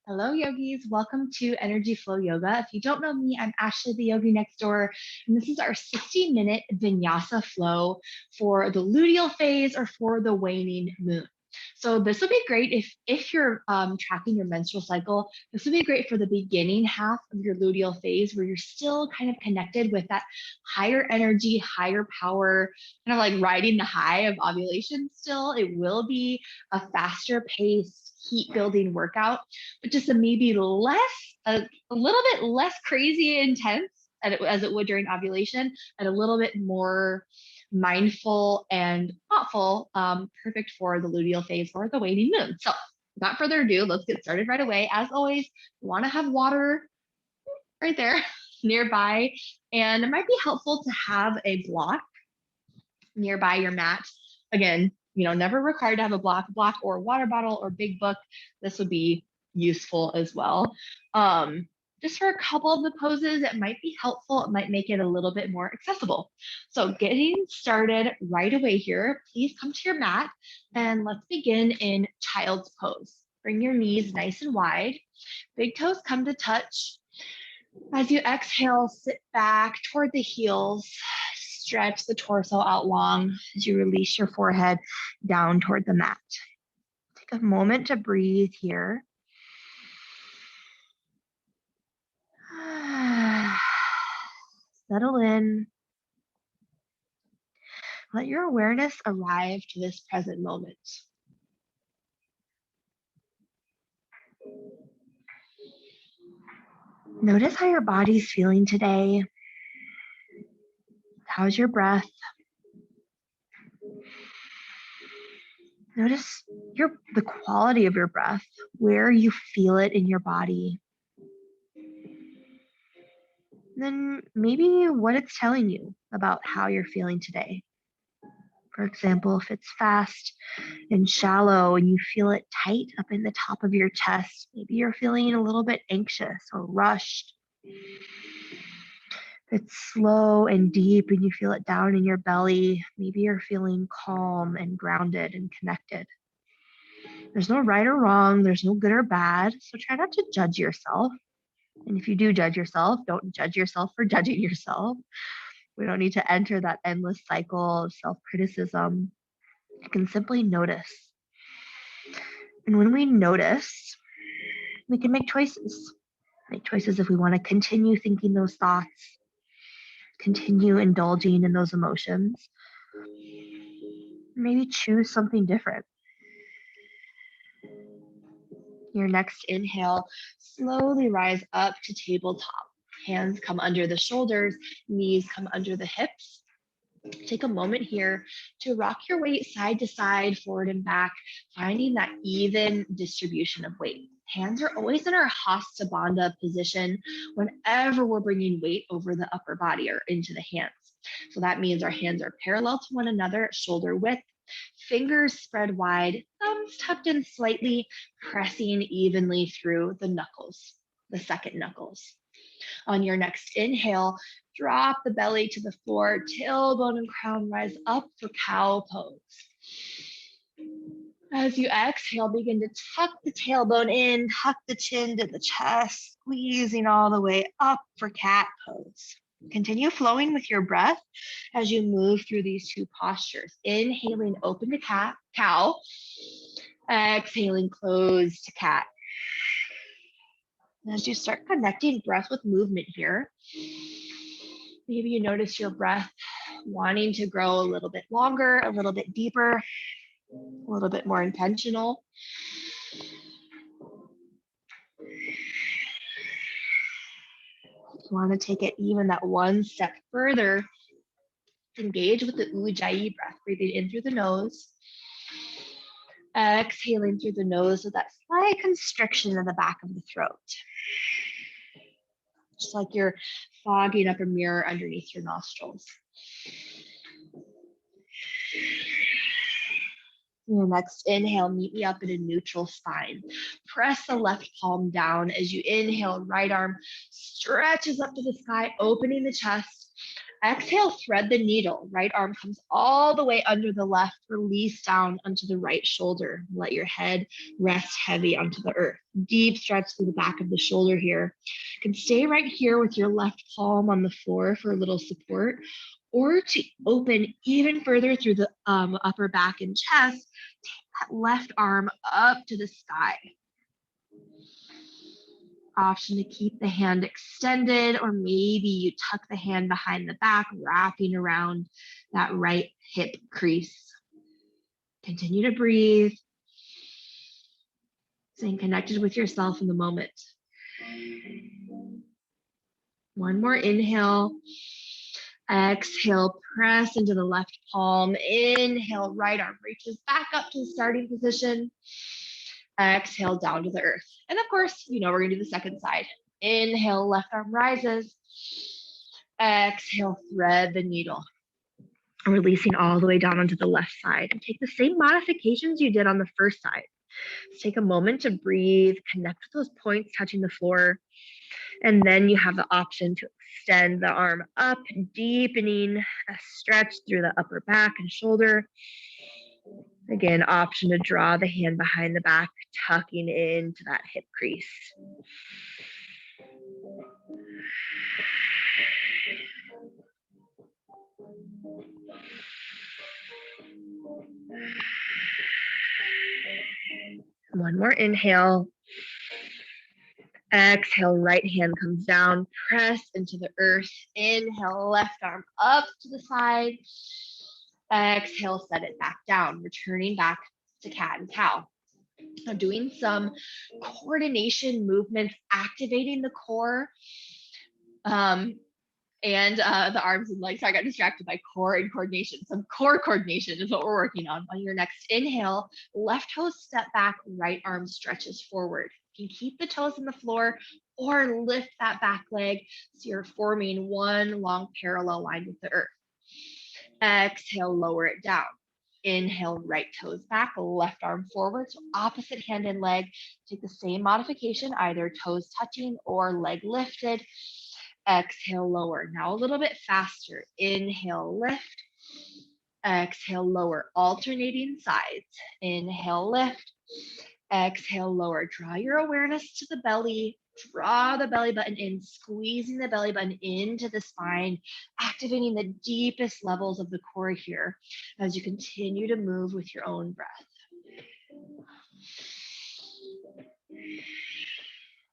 Hello, yogis. Welcome to Energy Flow Yoga. If you don't know me, I'm Ashley, the yogi next door, and this is our 60-minute vinyasa flow for the luteal phase or for the waning moon. So this would be great if you're tracking your menstrual cycle. This would be great for the beginning half of your luteal phase, where you're still kind of connected with that higher energy, higher power, kind of like riding the high of ovulation. Still, it will be a faster paced heat building workout, but just a little bit less crazy and intense as it would during ovulation, and a little bit more mindful and thoughtful, perfect for the luteal phase or the waning moon. So without further ado, let's get started right away. As always, you want to have water right there nearby, and it might be helpful to have a block nearby your mat. Again, never required to have a block or a water bottle or big book. This would be useful as well. Just for a couple of the poses, it might be helpful. It might make it a little bit more accessible. So getting started right away here, please come to your mat and let's begin in child's pose. Bring your knees nice and wide. Big toes come to touch. As you exhale, sit back toward the heels. Stretch the torso out long as you release your forehead down toward the mat. Take a moment to breathe here. Settle in. Let your awareness arrive to this present moment. Notice how your body's feeling today. How's your breath? Notice the quality of your breath, where you feel it in your body. Then maybe what it's telling you about how you're feeling today. For example, if it's fast and shallow and you feel it tight up in the top of your chest, maybe you're feeling a little bit anxious or rushed. If it's slow and deep and you feel it down in your belly, maybe you're feeling calm and grounded and connected. There's no right or wrong, there's no good or bad, so try not to judge yourself. And if you do judge yourself, don't judge yourself for judging yourself. We don't need to enter that endless cycle of self-criticism. You can simply notice. And when we notice, we can make choices. Make choices if we want to continue thinking those thoughts, continue indulging in those emotions, maybe choose something different. Your next inhale, slowly rise up to tabletop. Hands come under the shoulders, knees come under the hips. Take a moment here to rock your weight side to side, forward and back, finding that even distribution of weight. Hands are always in our Hasta Bandha position whenever we're bringing weight over the upper body or into the hands. So that means our hands are parallel to one another, shoulder width, fingers spread wide, thumbs tucked in slightly, pressing evenly through the knuckles, the second knuckles. On your next inhale, drop the belly to the floor, tailbone and crown rise up for cow pose. As you exhale, begin to tuck the tailbone in, tuck the chin to the chest, squeezing all the way up for cat pose. Continue flowing with your breath as you move through these two postures. Inhaling, open to cow. Exhaling, close to cat. And as you start connecting breath with movement here, maybe you notice your breath wanting to grow a little bit longer, a little bit deeper, a little bit more intentional. You want to take it even that one step further. Engage with the Ujjayi breath, breathing in through the nose, exhaling through the nose with that slight constriction in the back of the throat. Just like you're fogging up a mirror underneath your nostrils. Your next inhale, meet me up in a neutral spine. Press the left palm down as you inhale, right arm stretches up to the sky, opening the chest. Exhale, thread the needle. Right arm comes all the way under the left, release down onto the right shoulder. Let your head rest heavy onto the earth. Deep stretch through the back of the shoulder here. You can stay right here with your left palm on the floor for a little support, or to open even further through the upper back and chest, take that left arm up to the sky. Option to keep the hand extended, or maybe you tuck the hand behind the back, wrapping around that right hip crease. Continue to breathe, staying connected with yourself in the moment. One more inhale. Exhale, press into the left palm. Inhale, right arm reaches back up to the starting position. Exhale, down to the earth. And of course, we're gonna do the second side. Inhale, left arm rises. Exhale, thread the needle. Releasing all the way down onto the left side. And take the same modifications you did on the first side. Let's take a moment to breathe, connect with those points touching the floor. And then you have the option to extend the arm up, deepening a stretch through the upper back and shoulder. Again, option to draw the hand behind the back, tucking into that hip crease. One more inhale. Exhale, right hand comes down, press into the earth. Inhale, left arm up to the side. Exhale, set it back down, returning back to cat and cow. Now doing some coordination movements, activating the core and the arms and legs. So I got distracted by core and coordination. Some core coordination is what we're working on. On your next inhale, left toes step back, right arm stretches forward. You can keep the toes on the floor or lift that back leg so you're forming one long parallel line with the earth. Exhale, lower it down. Inhale, right toes back, left arm forward. So opposite hand and leg. Take the same modification, either toes touching or leg lifted. Exhale, lower. Now a little bit faster. Inhale, lift. Exhale, lower. Alternating sides. Inhale, lift. Exhale, lower. Draw your awareness to the belly. Draw the belly button in, squeezing the belly button into the spine, activating the deepest levels of the core here as you continue to move with your own breath.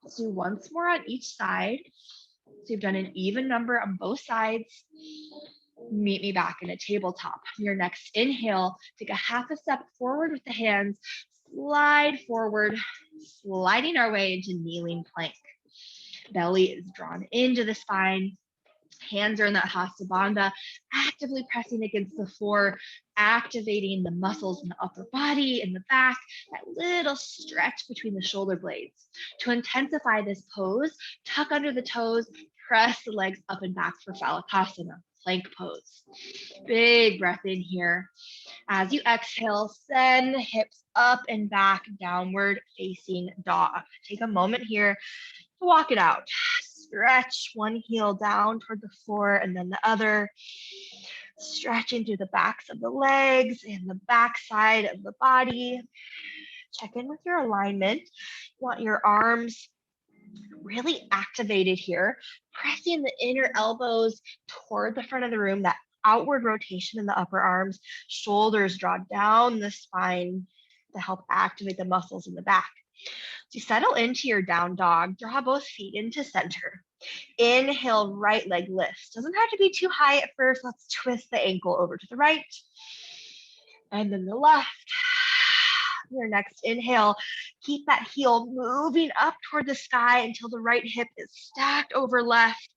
Let's do once more on each side. So you've done an even number on both sides. Meet me back in a tabletop. Your next inhale, take a half a step forward with the hands, slide forward, sliding our way into kneeling plank. Belly is drawn into the spine. Hands are in that Hasta Bandha, actively pressing against the floor, activating the muscles in the upper body, in the back, that little stretch between the shoulder blades. To intensify this pose, tuck under the toes, press the legs up and back for Phalakasana, plank pose. Big breath in here. As you exhale, send the hips up and back, downward facing dog. Take a moment here to walk it out. Stretch one heel down toward the floor and then the other. Stretching through the backs of the legs and the back side of the body. Check in with your alignment. You want your arms really activated here, pressing the inner elbows toward the front of the room, that outward rotation in the upper arms, shoulders draw down the spine to help activate the muscles in the back. So you settle into your down dog, draw both feet into center. Inhale, right leg lifts. Doesn't have to be too high at first. Let's twist the ankle over to the right and then the left. Your next inhale, keep that heel moving up toward the sky until the right hip is stacked over left.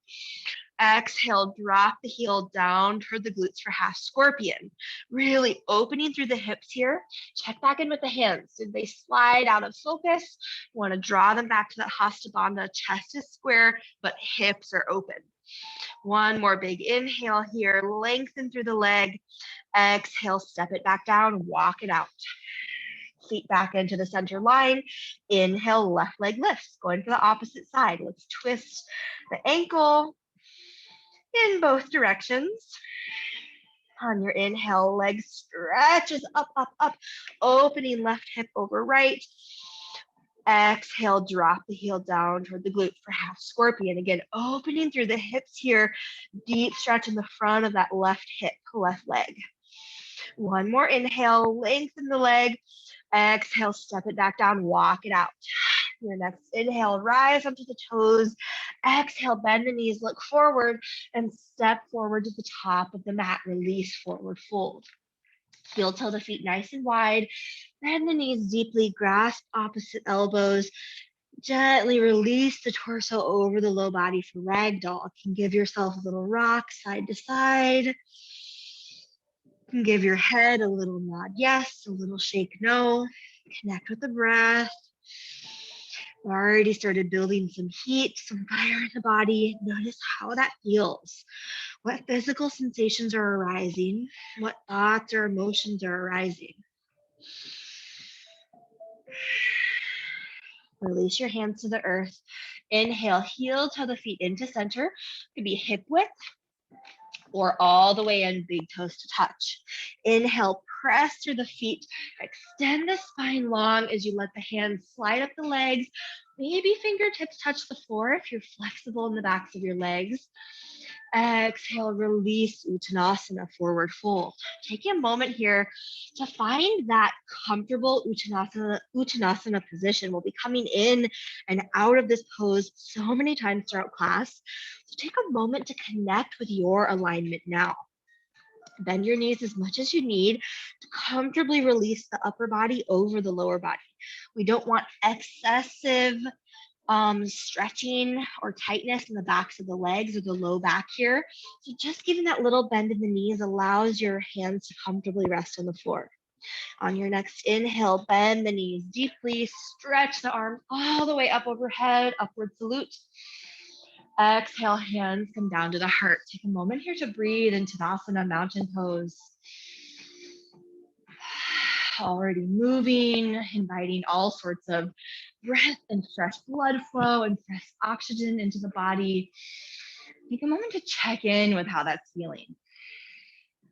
Exhale, drop the heel down toward the glutes for half scorpion. Really opening through the hips here. Check back in with the hands. Did they slide out of focus? You want to draw them back to that Hasta Bandha. Chest is square, but hips are open. One more big inhale here. Lengthen through the leg. Exhale, step it back down. Walk it out. Feet back into the center line. Inhale, left leg lifts. Going to the opposite side. Let's twist the ankle. in both directions. On your inhale, leg stretches up, up, up, opening left hip over right. Exhale, drop the heel down toward the glute for half scorpion. Again, opening through the hips here, deep stretch in the front of that left hip, left leg. One more inhale, lengthen the leg. Exhale, step it back down, walk it out. Your next inhale, rise onto the toes. Exhale, bend the knees, look forward, and step forward to the top of the mat. Release, forward fold. Heel toe the feet nice and wide. Bend the knees deeply, grasp opposite elbows. Gently release the torso over the low body for ragdoll. You can give yourself a little rock side to side. You can give your head a little nod yes, a little shake no. Connect with the breath. Already started building some heat, some fire in the body. Notice how that feels. What physical sensations are arising? What thoughts or emotions are arising? Release your hands to the earth. Inhale, heel toe the feet into center. Could be hip width or all the way in, big toes to touch. Inhale, press through the feet. Extend the spine long as you let the hands slide up the legs. Maybe fingertips touch the floor if you're flexible in the backs of your legs. Exhale, release Uttanasana, forward fold. Take a moment here to find that comfortable Uttanasana position. We'll be coming in and out of this pose so many times throughout class. So take a moment to connect with your alignment now. Bend your knees as much as you need to comfortably release the upper body over the lower body. We don't want excessive stretching or tightness in the backs of the legs or the low back here. So just giving that little bend in the knees allows your hands to comfortably rest on the floor. On your next inhale, bend the knees deeply, stretch the arms all the way up overhead, upward salute. Exhale, hands come down to the heart. Take a moment here to breathe into Uttanasana, mountain pose. Already moving, inviting all sorts of breath and fresh blood flow and fresh oxygen into the body. Take a moment to check in with how that's feeling.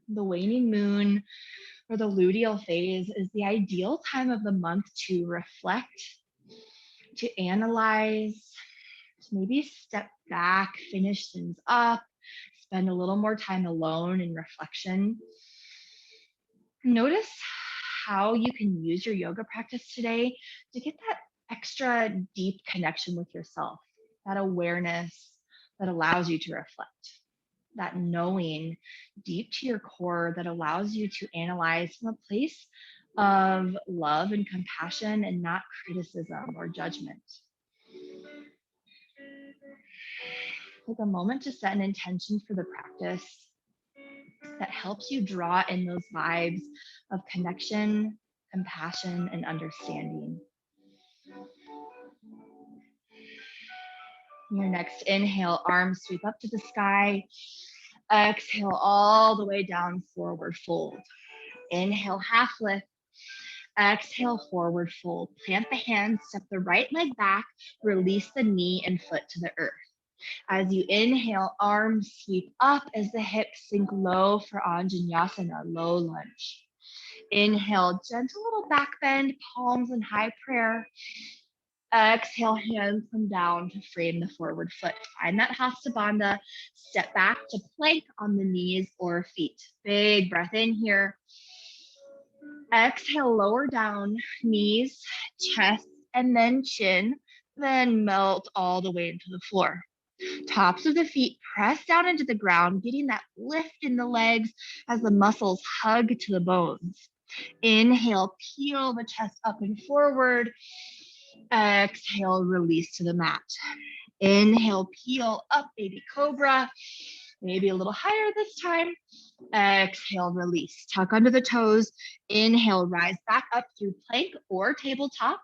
The waning moon or the luteal phase is the ideal time of the month to reflect, to analyze, to maybe step back, finish things up, spend a little more time alone in reflection. Notice how you can use your yoga practice today to get that extra deep connection with yourself, that awareness that allows you to reflect, that knowing deep to your core that allows you to analyze from a place of love and compassion and not criticism or judgment. Take a moment to set an intention for the practice that helps you draw in those vibes of connection, compassion, and understanding. Your next inhale, arms sweep up to the sky. Exhale all the way down, forward fold. Inhale, half lift. Exhale, forward fold. Plant the hands, step the right leg back, release the knee and foot to the earth. As you inhale, arms sweep up as the hips sink low for Anjaneyasana, low lunge. Inhale, gentle little back bend, palms in high prayer. Exhale, hands come down to frame the forward foot. Find that Hasta Bandha. Step back to plank on the knees or feet. Big breath in here. Exhale, lower down, knees, chest, and then chin. Then melt all the way into the floor. Tops of the feet press down into the ground, getting that lift in the legs as the muscles hug to the bones. Inhale, peel the chest up and forward. Exhale, release to the mat. Inhale, peel up, baby cobra. Maybe a little higher this time. Exhale, release. Tuck under the toes. Inhale, rise back up through plank or tabletop.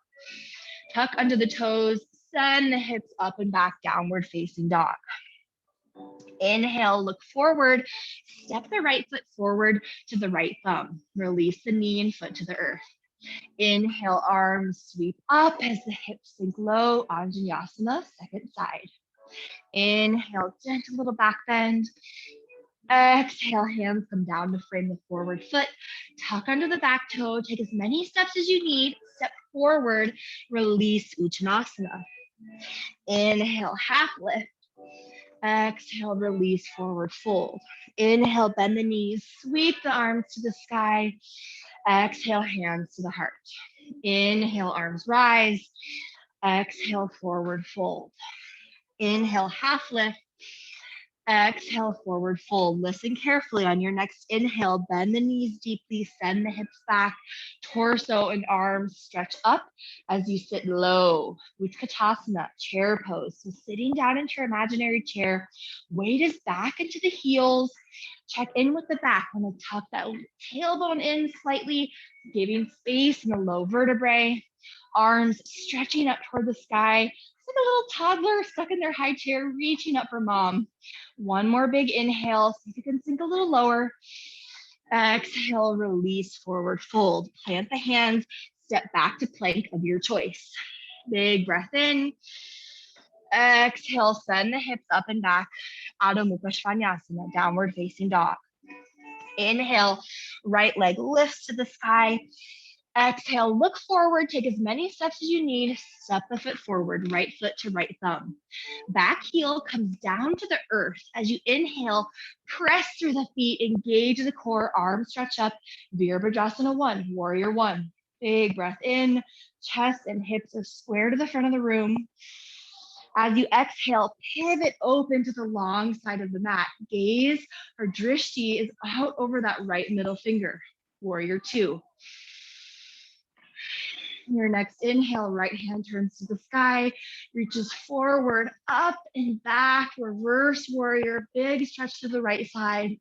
Tuck under the toes. Send the hips up and back, downward facing dog. Inhale, look forward. Step the right foot forward to the right thumb. Release the knee and foot to the earth. Inhale, arms sweep up as the hips sink low, Anjaneyasana, second side. Inhale, gentle little back bend. Exhale, hands come down to frame the forward foot. Tuck under the back toe. Take as many steps as you need. Step forward. Release Uttanasana. Inhale, half lift. Exhale, release, forward fold. Inhale, bend the knees. Sweep the arms to the sky. Exhale, hands to the heart. Inhale, arms rise. Exhale, forward fold. Inhale, half lift. Exhale, forward fold. Listen carefully on your next inhale. Bend the knees deeply, send the hips back, torso and arms stretch up as you sit low. Utkatasana, chair pose. So sitting down into your imaginary chair, weight is back into the heels. Check in with the back. I'm going to tuck that tailbone in slightly, giving space in the low vertebrae. Arms stretching up toward the sky. It's like a little toddler stuck in their high chair, reaching up for mom. One more big inhale, see if you can sink a little lower. Exhale, release, forward fold. Plant the hands, step back to plank of your choice. Big breath in. Exhale, send the hips up and back. Adho Mukha Svanasana, downward facing dog. Inhale, right leg lifts to the sky. Exhale, look forward, take as many steps as you need. Step the foot forward, right foot to right thumb. Back heel comes down to the earth. As you inhale, press through the feet, engage the core, arms stretch up. Virabhadrasana 1, warrior 1. Big breath in, chest and hips are square to the front of the room. As you exhale, pivot open to the long side of the mat. Gaze or drishti is out over that right middle finger. Warrior 2. Your next inhale, right hand turns to the sky, reaches forward, up and back, reverse warrior, big stretch to the right side.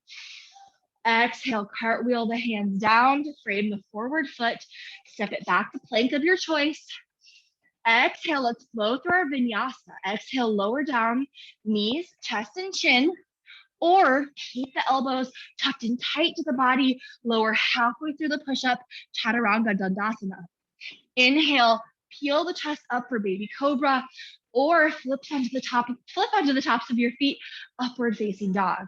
Exhale, cartwheel the hands down to frame the forward foot. Step it back to plank of your choice. Exhale, let's flow through our vinyasa. Exhale, lower down, knees, chest, and chin. Or keep the elbows tucked in tight to the body, lower halfway through the push-up, chaturanga dandasana. Inhale, peel the chest up for baby cobra, or flip onto the tops of your feet, upward facing dog.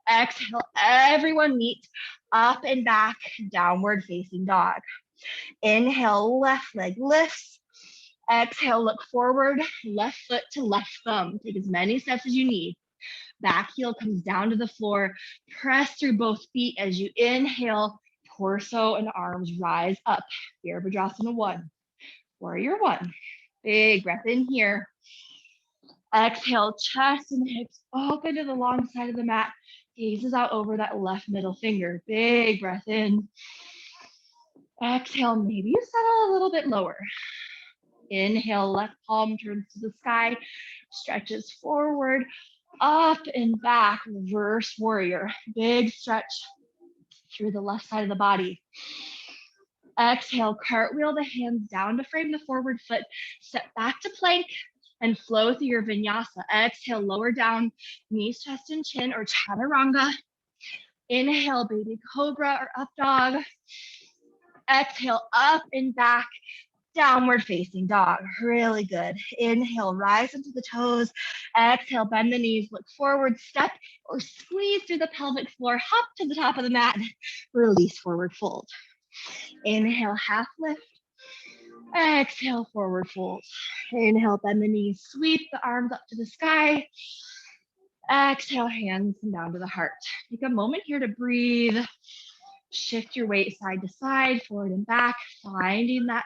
Exhale, everyone meet, up and back, downward facing dog. Inhale, left leg lifts. Exhale, look forward, left foot to left thumb. Take as many steps as you need. Back heel comes down to the floor. Press through both feet as you inhale. Torso and arms rise up. Virabhadrasana 1, warrior 1. Big breath in here. Exhale, chest and hips open to the long side of the mat. Gazes out over that left middle finger. Big breath in. Exhale, maybe you settle a little bit lower. Inhale, left palm turns to the sky, stretches forward, up and back, reverse warrior. Big stretch through the left side of the body. Exhale, cartwheel the hands down to frame the forward foot. Step back to plank and flow through your vinyasa. Exhale, lower down, knees, chest, and chin, or chaturanga. Inhale, baby cobra or up dog. Exhale, up and back, downward facing dog. Really good. Inhale, rise into the toes. Exhale, bend the knees, look forward, step or squeeze through the pelvic floor, hop to the top of the mat, release, forward fold. Inhale, half lift. Exhale, forward fold. Inhale, bend the knees, sweep the arms up to the sky. Exhale, hands come down to the heart. Take a moment here to breathe. Shift your weight side to side, forward and back, finding that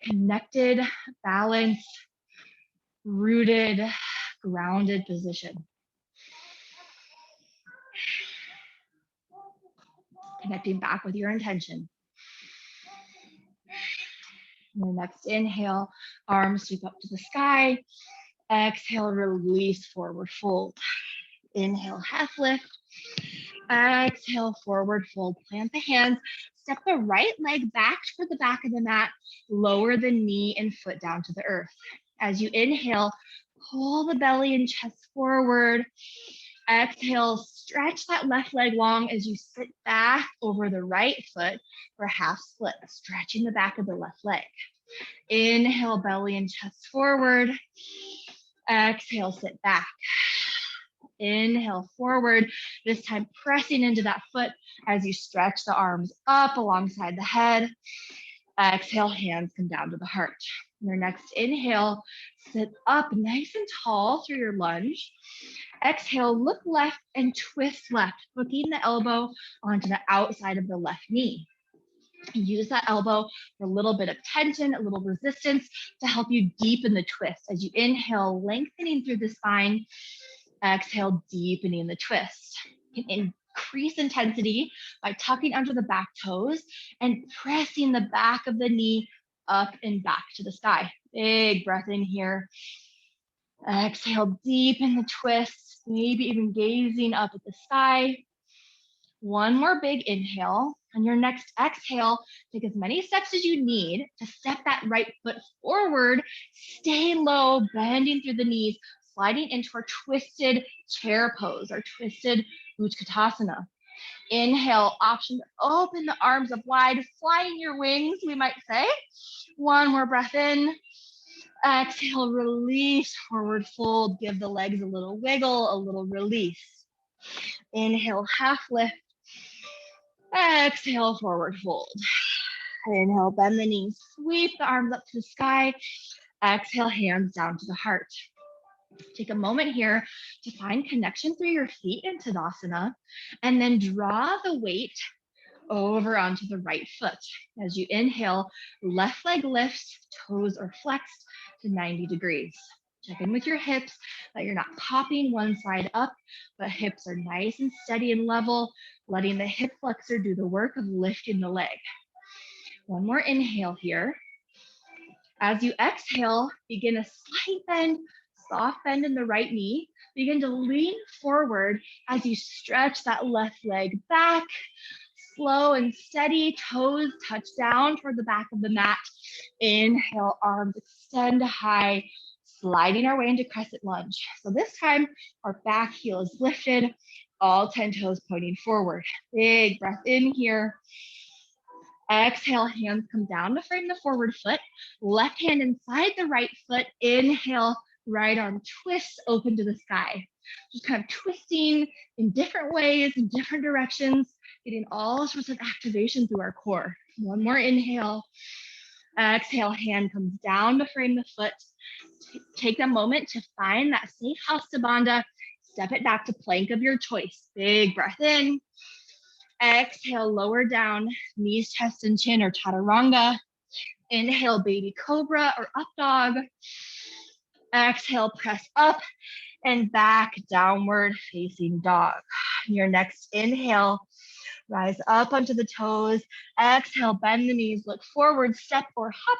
connected, balanced, rooted, grounded position. Connecting back with your intention. Your next inhale, arms sweep up to the sky. Exhale, release, forward fold. Inhale, half lift. Exhale, forward fold. Plant the hands. Step the right leg back toward the back of the mat. Lower the knee and foot down to the earth. As you inhale, pull the belly and chest forward. Exhale, stretch that left leg long as you sit back over the right foot for half split, stretching the back of the left leg. Inhale, belly and chest forward. Exhale, sit back. Inhale, forward. This time pressing into that foot as you stretch the arms up alongside the head. Exhale, hands come down to the heart. Your next inhale, sit up nice and tall through your lunge. Exhale, look left and twist left, hooking the elbow onto the outside of the left knee. Use that elbow for a little bit of tension, a little resistance to help you deepen the twist. As you inhale, lengthening through the spine. Exhale, deepening the twist. You can increase intensity by tucking under the back toes and pressing the back of the knee up and back to the sky. Big breath in here. Exhale, deepen the twist, maybe even gazing up at the sky. One more big inhale. On your next exhale, take as many steps as you need to step that right foot forward. Stay low, bending through the knees, sliding into our twisted chair pose, our twisted Utkatasana. Inhale, option to open the arms up wide, flying your wings, we might say. One more breath in. Exhale, release, forward fold. Give the legs a little wiggle, a little release. Inhale, half lift. Exhale, forward fold. Inhale, bend the knees, sweep the arms up to the sky. Exhale, hands down to the heart. Take a moment here to find connection through your feet in Tadasana, and then draw the weight over onto the right foot. As you inhale, left leg lifts, toes are flexed to 90 degrees. Check in with your hips that you're not popping one side up, but hips are nice and steady and level, letting the hip flexor do the work of lifting the leg. One more inhale here. As you exhale, begin a slight bend, soft bend in the right knee. Begin to lean forward as you stretch that left leg back. Slow and steady, toes touch down toward the back of the mat. Inhale, arms extend high, sliding our way into crescent lunge. So this time, our back heel is lifted, all 10 toes pointing forward. Big breath in here. Exhale, hands come down to frame the forward foot. Left hand inside the right foot. Inhale, right arm twists open to the sky. Just kind of twisting in different ways, in different directions, getting all sorts of activation through our core. One more inhale. Exhale, hand comes down to frame the foot. Take a moment to find that safe house to bandha. Step it back to plank of your choice. Big breath in. Exhale, lower down, knees, chest, and chin, or chaturanga. Inhale, baby cobra or up dog. Exhale, press up and back, downward facing dog. Your next inhale, rise up onto the toes. Exhale, bend the knees, look forward, step or hop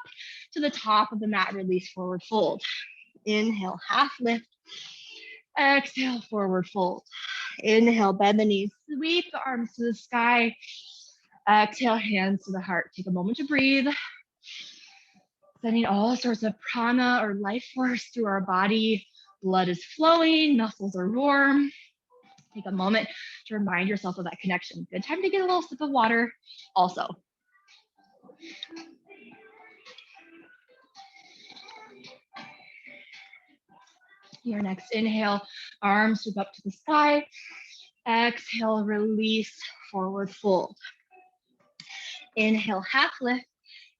to the top of the mat, release, forward fold. Inhale, half lift. Exhale, forward fold. Inhale, bend the knees, sweep the arms to the sky. Exhale, hands to the heart. Take a moment to breathe. Sending all sorts of prana or life force through our body. Blood is flowing, muscles are warm. Take a moment to remind yourself of that connection. Good time to get a little sip of water also. Your next inhale, arms sweep up to the sky. Exhale, release, forward fold. Inhale, half lift.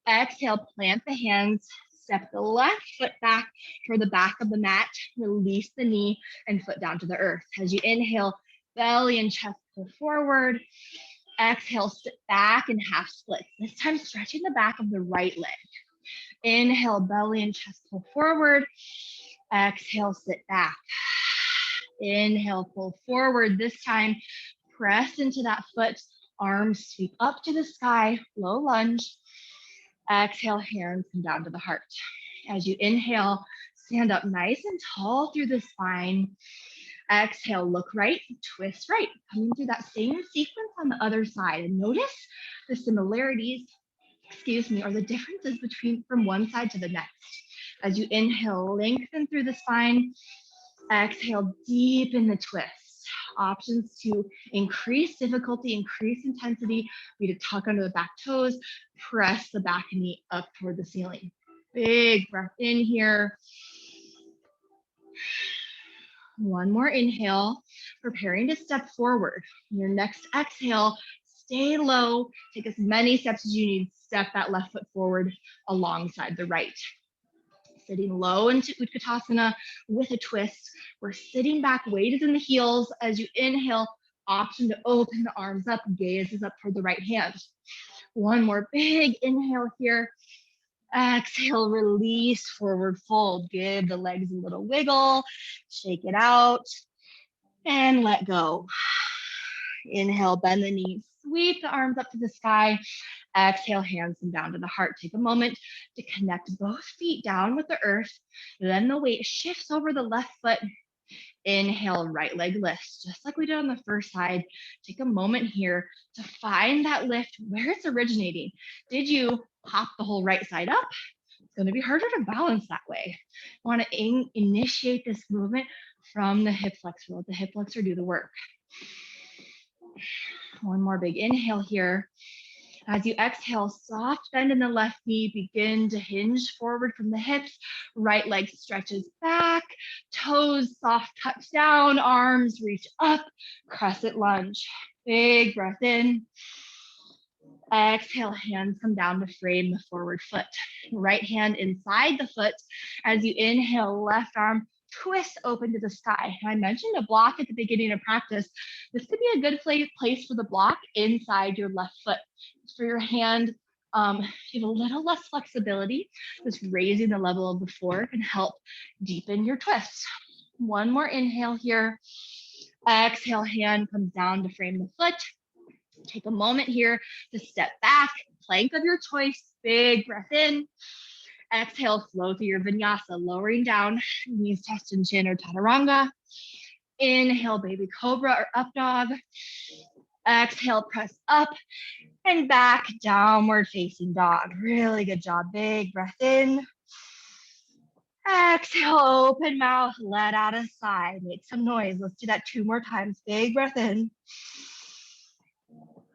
Exhale, plant the hands. Step the left foot back toward the back of the mat. Release the knee and foot down to the earth. As you inhale, belly and chest pull forward. Exhale, sit back and half split. This time, stretching the back of the right leg. Inhale, belly and chest pull forward. Exhale, sit back. Inhale, pull forward. This time, press into that foot. Arms sweep up to the sky, low lunge. Exhale, hands come down to the heart. As you inhale, stand up nice and tall through the spine. Exhale, look right, twist right. Coming through that same sequence on the other side. And notice the similarities, or the differences from one side to the next. As you inhale, lengthen through the spine. Exhale, deepen the twist. Options to increase difficulty, increase intensity, be to tuck under the back toes, press the back knee up toward the ceiling. Big breath in here. One more inhale, preparing to step forward. Your next exhale, stay low, take as many steps as you need, step that left foot forward alongside the right. Sitting low into Utkatasana with a twist. We're sitting back, weight is in the heels. As you inhale, option to open the arms up, gaze is up toward the right hand. One more big inhale here. Exhale, release, forward fold. Give the legs a little wiggle, shake it out, and let go. Inhale, bend the knees, sweep the arms up to the sky. Exhale, hands them down to the heart. Take a moment to connect both feet down with the earth. Then the weight shifts over the left foot. Inhale, right leg lifts, just like we did on the first side. Take a moment here to find that lift where it's originating. Did you pop the whole right side up? It's going to be harder to balance that way. I want to initiate this movement from the hip flexor. Let the hip flexor do the work. One more big inhale here. As you exhale, soft bend in the left knee, begin to hinge forward from the hips. Right leg stretches back, toes soft touch down, arms reach up, crescent lunge. Big breath in. Exhale, hands come down to frame the forward foot. Right hand inside the foot. As you inhale, left arm twist open to the sky. I mentioned a block at the beginning of practice. This could be a good place for the block inside your left foot. For your hand, if you have a little less flexibility, just raising the level of the floor can help deepen your twist. One more inhale here. Exhale, hand comes down to frame the foot. Take a moment here to step back, plank of your choice, big breath in. Exhale, flow through your vinyasa, lowering down, knees, chest, and chin, or chaturanga. Inhale, baby cobra or up dog. Exhale, press up and back, downward facing dog. Really good job. Big breath in. Exhale, open mouth, let out a sigh. Make some noise. Let's do that 2 more times. Big breath in.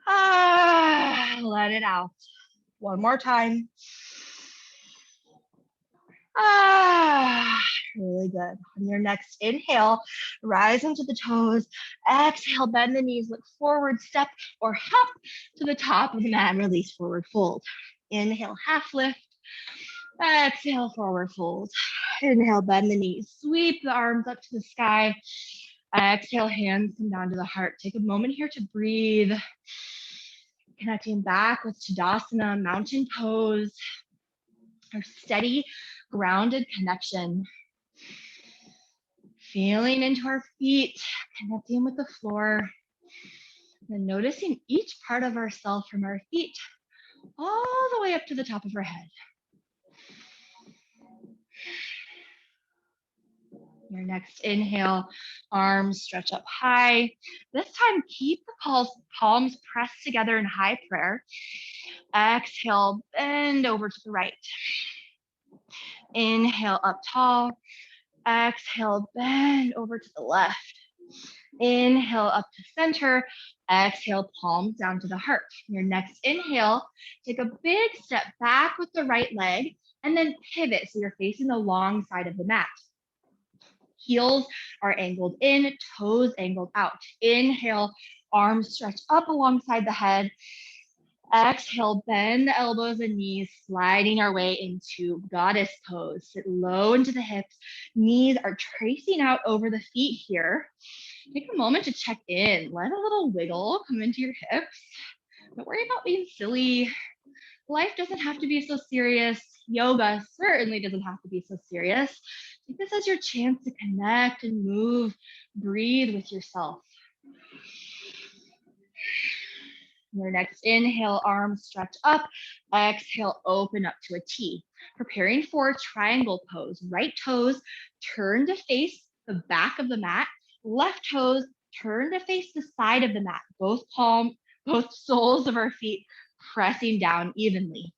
Let it out. 1 more time. Really good. On your next inhale, rise into the toes. Exhale, bend the knees, look forward, step or hop to the top of the mat and release, forward fold. Inhale, half lift. Exhale, forward fold. Inhale, bend the knees, sweep the arms up to the sky. Exhale, hands come down to the heart. Take a moment here to breathe. Connecting back with Tadasana, mountain pose. Our steady, grounded connection. Feeling into our feet, connecting with the floor. And noticing each part of ourself from our feet all the way up to the top of our head. Your next inhale, arms stretch up high. This time, keep the palms pressed together in high prayer. Exhale, bend over to the right. Inhale, up tall. Exhale, bend over to the left. Inhale, up to center. Exhale, palms down to the heart. Your next inhale, take a big step back with the right leg and then pivot so you're facing the long side of the mat. Heels are angled in, toes angled out. Inhale, arms stretch up alongside the head. Exhale, bend the elbows and knees, sliding our way into goddess pose. Sit low into the hips. Knees are tracing out over the feet here. Take a moment to check in. Let a little wiggle come into your hips. Don't worry about being silly. Life doesn't have to be so serious. Yoga certainly doesn't have to be so serious. Take this as your chance to connect and move, breathe with yourself. Your next inhale, arms stretch up. Exhale, open up to a T. Preparing for triangle pose. Right toes turn to face the back of the mat. Left toes turn to face the side of the mat. Both soles of our feet pressing down evenly.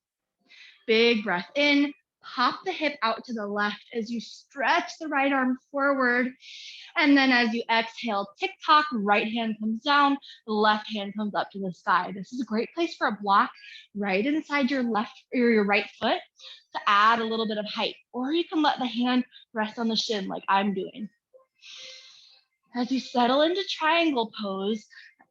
Big breath in, Pop the hip out to the left as you stretch the right arm forward. And then as you exhale, tick-tock, right hand comes down, left hand comes up to the side. This is a great place for a block right inside your left or your right foot to add a little bit of height. Or you can let the hand rest on the shin like I'm doing. As you settle into triangle pose,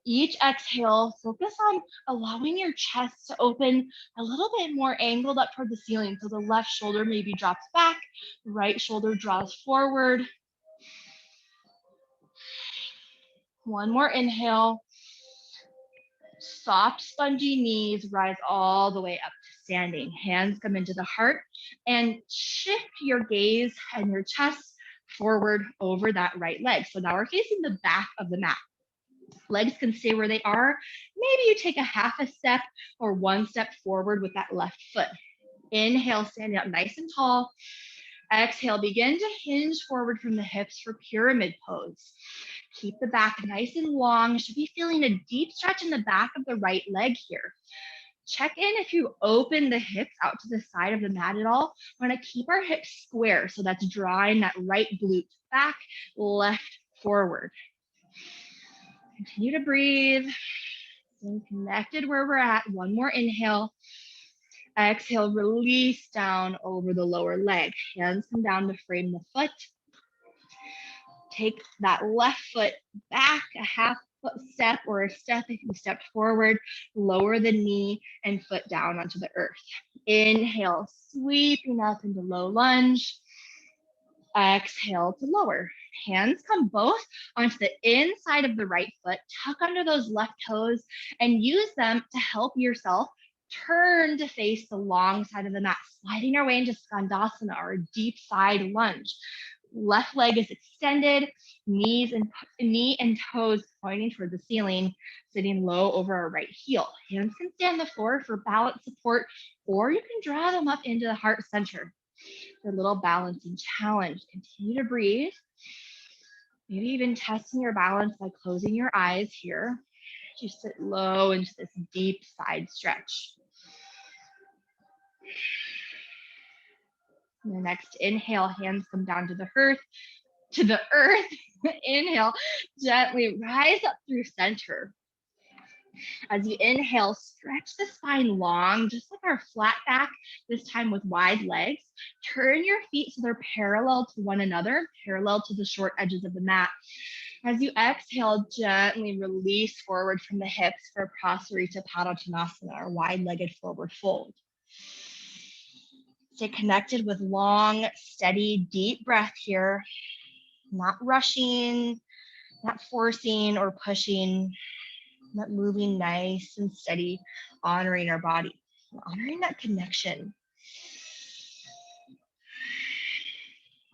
each exhale, focus on allowing your chest to open a little bit more angled up toward the ceiling. So the left shoulder maybe drops back, right shoulder draws forward. One more inhale. Soft, spongy knees rise all the way up to standing. Hands come into the heart and shift your gaze and your chest forward over that right leg. So now we're facing the back of the mat. Legs can stay where they are. Maybe you take a half a step or one step forward with that left foot. Inhale, standing up nice and tall. Exhale, begin to hinge forward from the hips for pyramid pose. Keep the back nice and long. You should be feeling a deep stretch in the back of the right leg here. Check in if you open the hips out to the side of the mat at all. We're gonna keep our hips square, so that's drawing that right glute back, left, forward. Continue to breathe. Staying connected where we're at. One more inhale. Exhale, release down over the lower leg. Hands come down to frame the foot. Take that left foot back a half foot step or a step if you stepped forward. Lower the knee and foot down onto the earth. Inhale, sweeping up into low lunge. Exhale to lower. Hands come both onto the inside of the right foot. Tuck under those left toes and use them to help yourself turn to face the long side of the mat, sliding our way into Skandasana, or a deep side lunge. Left leg is extended, knee and toes pointing toward the ceiling, sitting low over our right heel. Hands can stay on the floor for balance support, or you can draw them up into the heart center. A little balancing challenge. Continue to breathe. Maybe even testing your balance by closing your eyes here. Just sit low into this deep side stretch. And the next inhale, hands come down to the earth. Inhale, gently rise up through center. As you inhale, stretch the spine long, just like our flat back, this time with wide legs. Turn your feet so they're parallel to one another, parallel to the short edges of the mat. As you exhale, gently release forward from the hips for Prasarita Padottanasana, or wide-legged forward fold. Stay connected with long, steady, deep breath here. Not rushing, not forcing or pushing, not moving, nice and steady, honoring our body, honoring that connection.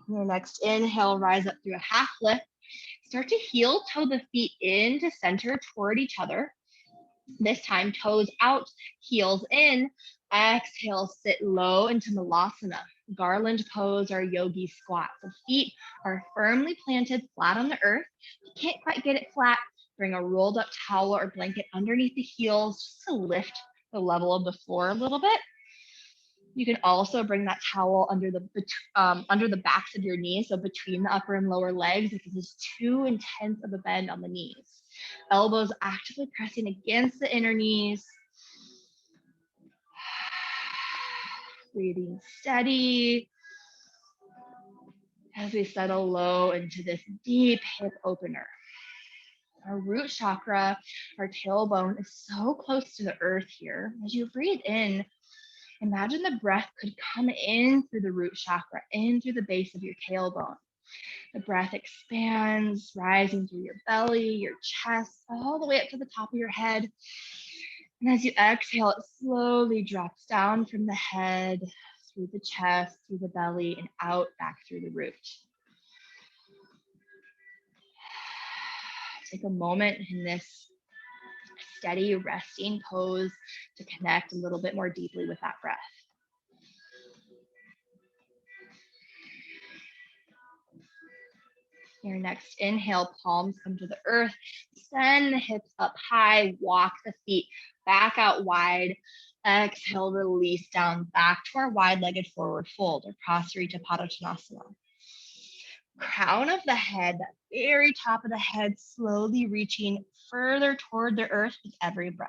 Your next inhale, rise up through a half lift. Start to heel toe the feet into center toward each other. This time, toes out, heels in. Exhale, sit low into Malasana. Garland pose or yogi squat. So feet are firmly planted flat on the earth. If you can't quite get it flat, bring a rolled up towel or blanket underneath the heels just to lift the level of the floor a little bit. You can also bring that towel under the backs of your knees, so between the upper and lower legs, if this is too intense of a bend on the knees. Elbows actively pressing against the inner knees. Breathing steady as we settle low into this deep hip opener. Our root chakra, our tailbone, is so close to the earth here. As you breathe in, imagine the breath could come in through the root chakra, in through the base of your tailbone. The breath expands, rising through your belly, your chest, all the way up to the top of your head. And as you exhale, it slowly drops down from the head, through the chest, through the belly, and out back through the root. Take a moment in this steady resting pose to connect a little bit more deeply with that breath. Your next inhale, palms come to the earth, send the hips up high, walk the feet back out wide. Exhale, release down back to our wide-legged forward fold or Prasarita Padottanasana. Crown of the head, that very top of the head, slowly reaching further toward the earth with every breath.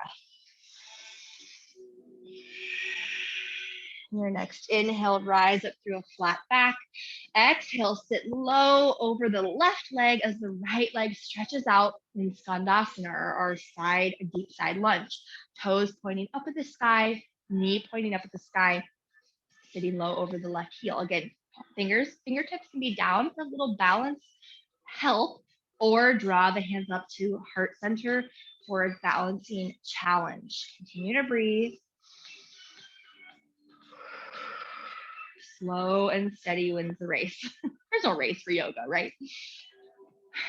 Your next inhale, rise up through a flat back. Exhale, sit low over the left leg as the right leg stretches out in Skandasana, or our side, a deep side lunge. Toes pointing up at the sky, knee pointing up at the sky, sitting low over the left heel. Again, fingertips can be down for a little balance help, or draw the hands up to heart center for a balancing challenge. Continue to breathe. Slow and steady wins the race. There's no race for yoga, right?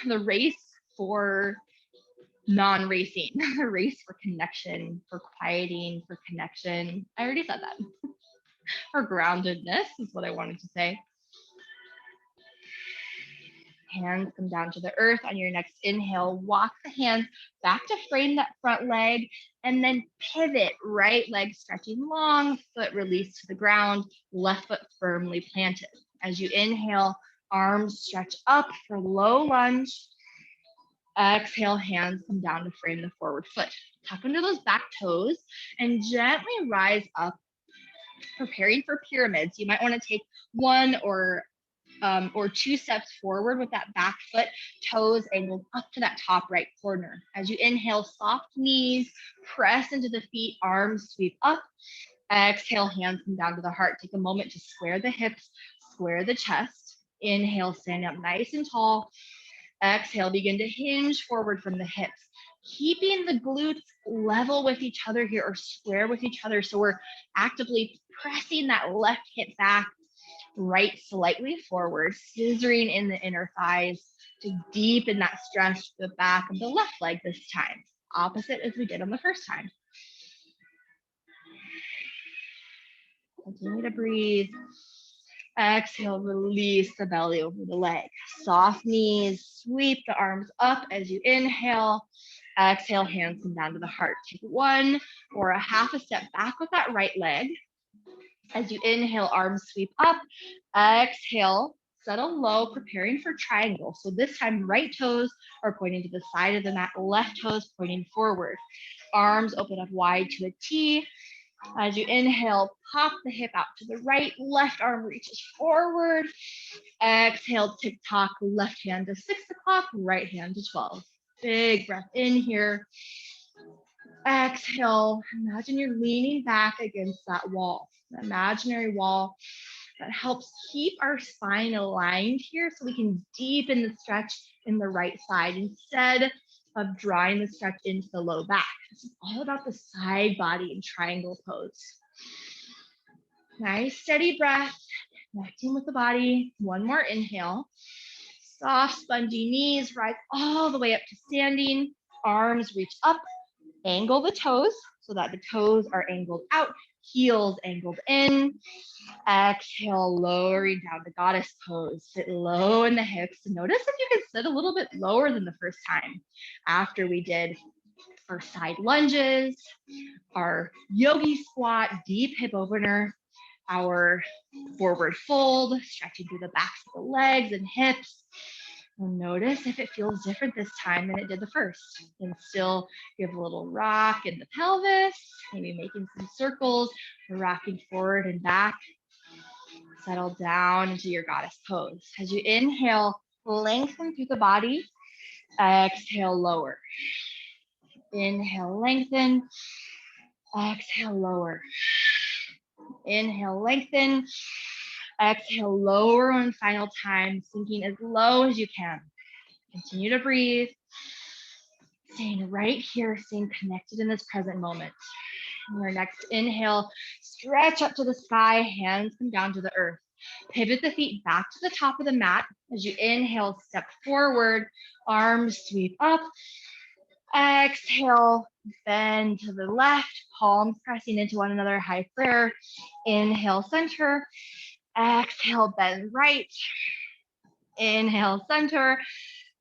The race for non-racing, the race for connection, for quieting, for connection. I already said that. For groundedness is what I wanted to say. Hands come down to the earth. On your next inhale, walk the hands back to frame that front leg, and then pivot, right leg stretching long, foot released to the ground, left foot firmly planted. As you inhale, arms stretch up for low lunge. Exhale, hands come down to frame the forward foot. Tuck under those back toes and gently rise up, preparing for pyramids. You might want to take one or two steps forward with that back foot, toes angled up to that top right corner. As you inhale, soft knees, press into the feet, arms sweep up. Exhale, hands come down to the heart. Take a moment to square the hips, square the chest. Inhale, stand up nice and tall. Exhale, begin to hinge forward from the hips, keeping the glutes level with each other here, or square with each other. So we're actively pressing that left hip back, right slightly forward, scissoring in the inner thighs to deepen that stretch to the back of the left leg this time. Opposite as we did on the first time. Continue to breathe. Exhale, release the belly over the leg. Soft knees, sweep the arms up as you inhale. Exhale, hands come down to the heart. Take one or a half a step back with that right leg. As you inhale, arms sweep up. Exhale, settle low, preparing for triangle. So this time, right toes are pointing to the side of the mat, left toes pointing forward. Arms open up wide to a T. As you inhale, pop the hip out to the right, left arm reaches forward. Exhale, tick-tock, left hand to 6 o'clock, right hand to 12. Big breath in here. Exhale, imagine you're leaning back against that wall, the imaginary wall that helps keep our spine aligned here so we can deepen the stretch in the right side instead of drawing the stretch into the low back. This is all about the side body in triangle pose. Nice, steady breath, connecting with the body. One more inhale. Soft, spongy knees, rise all the way up to standing. Arms reach up, angle the toes so that the toes are angled out, heels angled in. Exhale, lowering down the goddess pose. Sit low in the hips. Notice if you can sit a little bit lower than the first time after we did our side lunges, our yogi squat, deep hip opener, our forward fold, stretching through the backs of the legs and hips. And notice if it feels different this time than it did the first. And still give a little rock in the pelvis, maybe making some circles, rocking forward and back. Settle down into your goddess pose. As you inhale, lengthen through the body. Exhale, lower. Inhale, lengthen. Exhale, lower. Inhale, lengthen. Exhale, lower one final time, sinking as low as you can. Continue to breathe. Staying right here, staying connected in this present moment. Your next inhale, stretch up to the sky, hands come down to the earth. Pivot the feet back to the top of the mat. As you inhale, step forward, arms sweep up. Exhale, bend to the left, palms pressing into one another, high prayer. Inhale, center. Exhale, bend right. Inhale, center.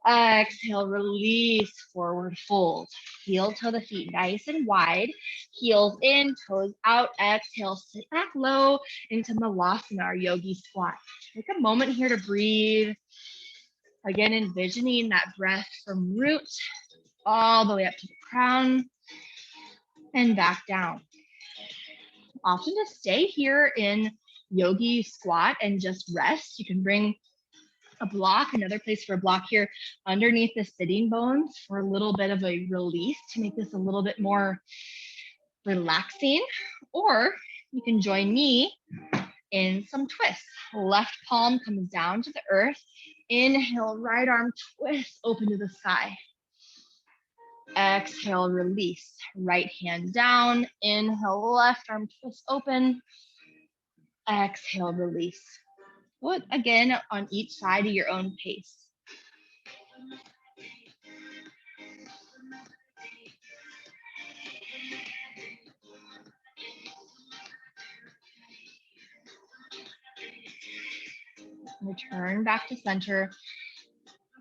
Exhale, release, forward fold. Heel toe the feet nice and wide. Heels in, toes out. Exhale, sit back low into Malasana, our yogi squat. Take a moment here to breathe. Again, envisioning that breath from root all the way up to the crown and back down. Option to stay here in yogi squat and just rest. You can bring a block, another place for a block here underneath the sitting bones for a little bit of a release to make this a little bit more relaxing. Or you can join me in some twists. Left palm comes down to the earth. Inhale, right arm twist open to the sky. Exhale, release. Right hand down. Inhale, left arm twist open. Exhale, release. Do it again on each side at your own pace. Return back to center.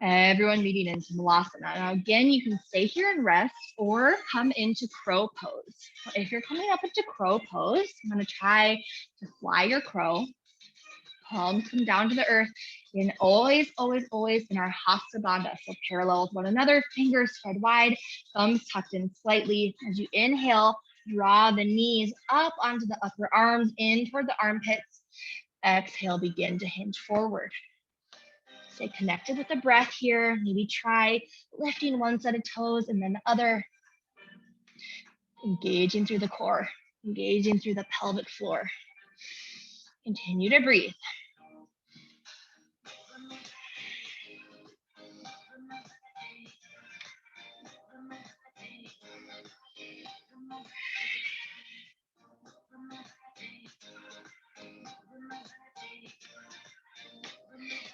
Everyone meeting into Malasana. Now again, you can stay here and rest or come into crow pose. If you're coming up into crow pose, I'm gonna try to fly your crow. Palms come down to the earth, and always, always, always in our Hasta Bandha. So parallel with one another, fingers spread wide, thumbs tucked in slightly. As you inhale, draw the knees up onto the upper arms, in toward the armpits. Exhale, begin to hinge forward. Stay connected with the breath here. Maybe try lifting one set of toes and then the other. Engaging through the core, engaging through the pelvic floor. Continue to breathe.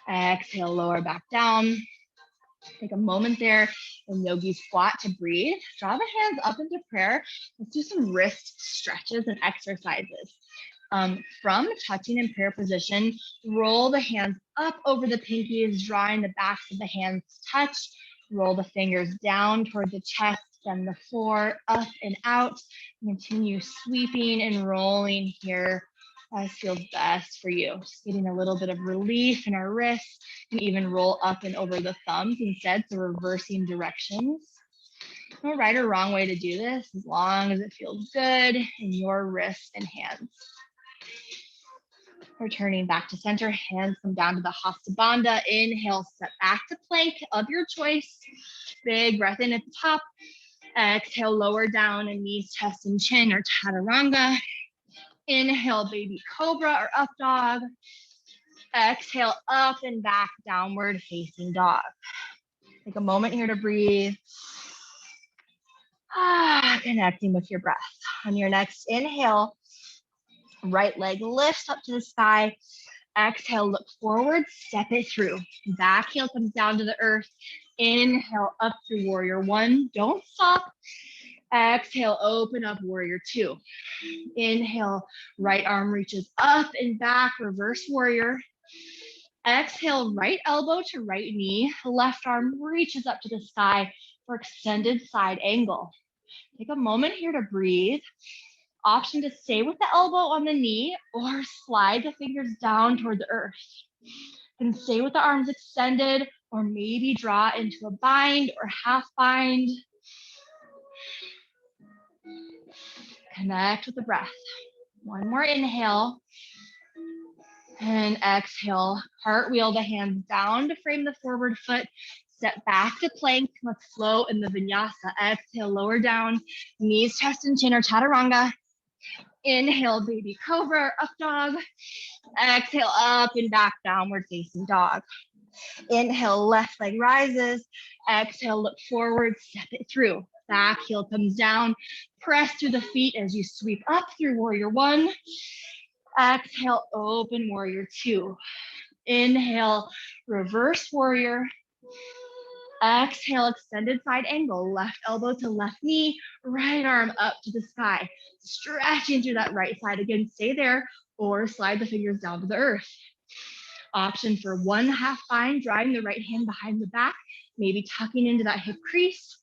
Exhale, lower back down. Take a moment there in yogi squat to breathe. Draw the hands up into prayer. Let's do some wrist stretches and exercises. From touching in prayer position, roll the hands up over the pinkies, drawing the backs of the hands to touch. Roll the fingers down toward the chest, then the floor, up and out. Continue sweeping and rolling here as feels best for you. Just getting a little bit of relief in our wrists, and even roll up and over the thumbs instead, so reversing directions. No right or wrong way to do this, as long as it feels good in your wrists and hands. Returning back to center, hands come down to the Hasta Bandha. Inhale, step back to plank of your choice. Big breath in at the top. Exhale, lower down and knees, chest, and chin, or chaturanga. Inhale, baby cobra or up dog. Exhale, up and back, downward facing dog. Take a moment here to breathe. Connecting with your breath. On your next inhale, right leg lifts up to the sky. Exhale, look forward, step it through. Back heel comes down to the earth. Inhale, up through warrior one. Don't stop. Exhale, open up warrior two. Inhale, right arm reaches up and back, reverse warrior. Exhale, right elbow to right knee. Left arm reaches up to the sky for extended side angle. Take a moment here to breathe. Option to stay with the elbow on the knee or slide the fingers down toward the earth. And stay with the arms extended, or maybe draw into a bind or half bind. Connect with the breath. One more inhale. And exhale, cartwheel the hands down to frame the forward foot. Step back to plank. Let's flow in the vinyasa. Exhale, lower down, knees, chest, and chin, or chaturanga. Inhale, baby cobra, up dog. Exhale, up and back, downward facing dog. Inhale, left leg rises. Exhale, look forward, step it through. Back heel comes down. Press through the feet as you sweep up through warrior one. Exhale, open warrior two. Inhale, reverse warrior. Exhale, extended side angle, left elbow to left knee, right arm up to the sky. Stretching through that right side. Again, stay there or slide the fingers down to the earth. Option for one half bind, drawing the right hand behind the back. maybe tucking into that hip crease,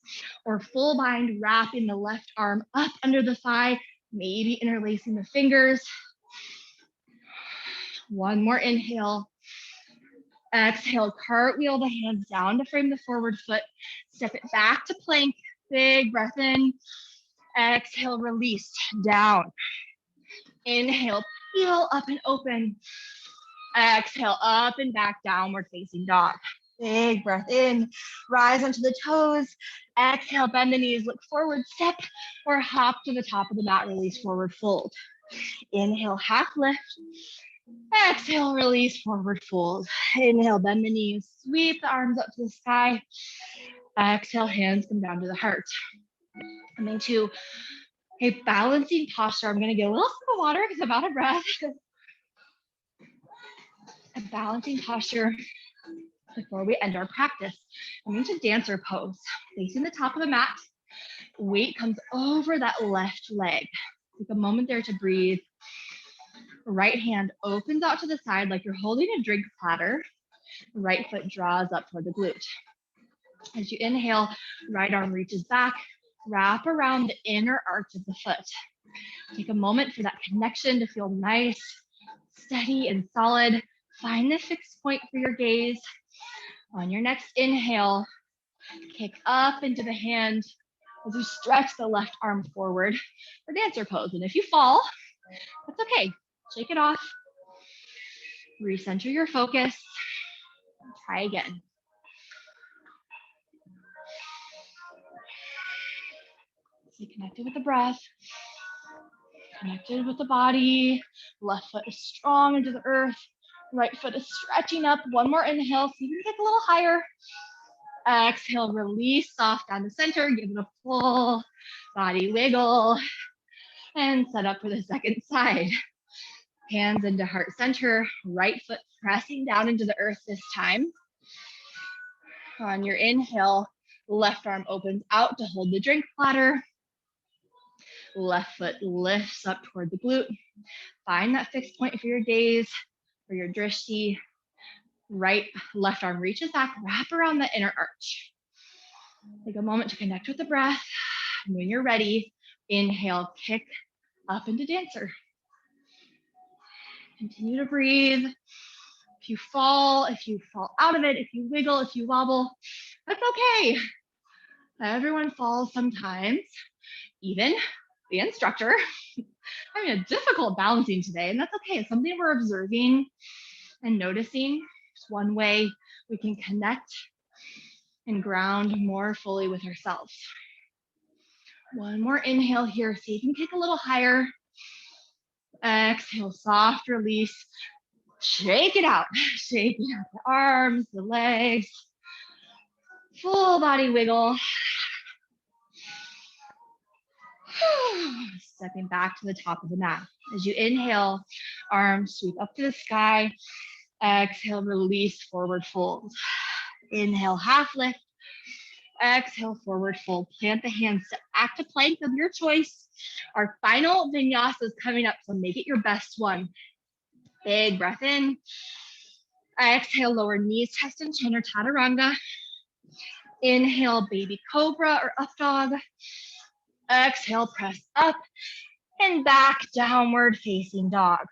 or full bind, wrapping the left arm up under the thigh, maybe interlacing the fingers. One more inhale. Exhale, cartwheel the hands down to frame the forward foot. Step it back to plank. Big breath in. Exhale, release, down. Inhale, peel up and open. Exhale, up and back, downward facing dog. Big breath in, rise onto the toes. Exhale, bend the knees, look forward, step, or hop to the top of the mat, release, forward fold. Inhale, half lift. Exhale, release, forward fold. Inhale, bend the knees, sweep the arms up to the sky. Exhale, hands come down to the heart. Coming to a balancing posture. I'm gonna get a little sip of water because I'm out of breath. A balancing posture before we end our practice. I'm into dancer pose, facing the top of the mat. Weight comes over that left leg. Take a moment there to breathe. Right hand opens out to the side like you're holding a drink platter. Right foot draws up toward the glute. As you inhale, right arm reaches back, wrap around the inner arch of the foot. Take a moment for that connection to feel nice, steady, and solid. Find the fixed point for your gaze. On your next inhale, kick up into the hand as you stretch the left arm forward for dancer pose. And if you fall, that's okay. Shake it off. Recenter your focus. Try again. Stay connected with the breath. Connected with the body. Left foot is strong into the earth. Right foot is stretching up. One more inhale, so you can get a little higher. Exhale, release, soft down the center. Give it a full body wiggle. And set up for the second side. Hands into heart center. Right foot pressing down into the earth this time. On your inhale, left arm opens out to hold the drink platter. Left foot lifts up toward the glute. Find that fixed point for your gaze, for your drishti. Left arm reaches back, wrap around the inner arch. Take a moment to connect with the breath. And when you're ready, inhale, kick up into dancer. Continue to breathe. If you fall out of it, if you wiggle, if you wobble, that's okay. Everyone falls sometimes, even the instructor. Having a difficult balancing today, and that's okay. It's something we're observing and noticing. It's one way we can connect and ground more fully with ourselves. One more inhale here. See if you can kick a little higher. Exhale, soft release. Shake it out. Shaking out the arms, the legs. Full body wiggle. Stepping back to the top of the mat. As you inhale, arms sweep up to the sky. Exhale, release, forward fold. Inhale, half lift. Exhale, forward fold. Plant the hands, step back to plank of your choice. Our final vinyasa is coming up, so make it your best one. Big breath in. Exhale, lower knees, chest and chin, or chaturanga. Inhale, baby cobra or up dog. Exhale, press up and back, downward facing dog.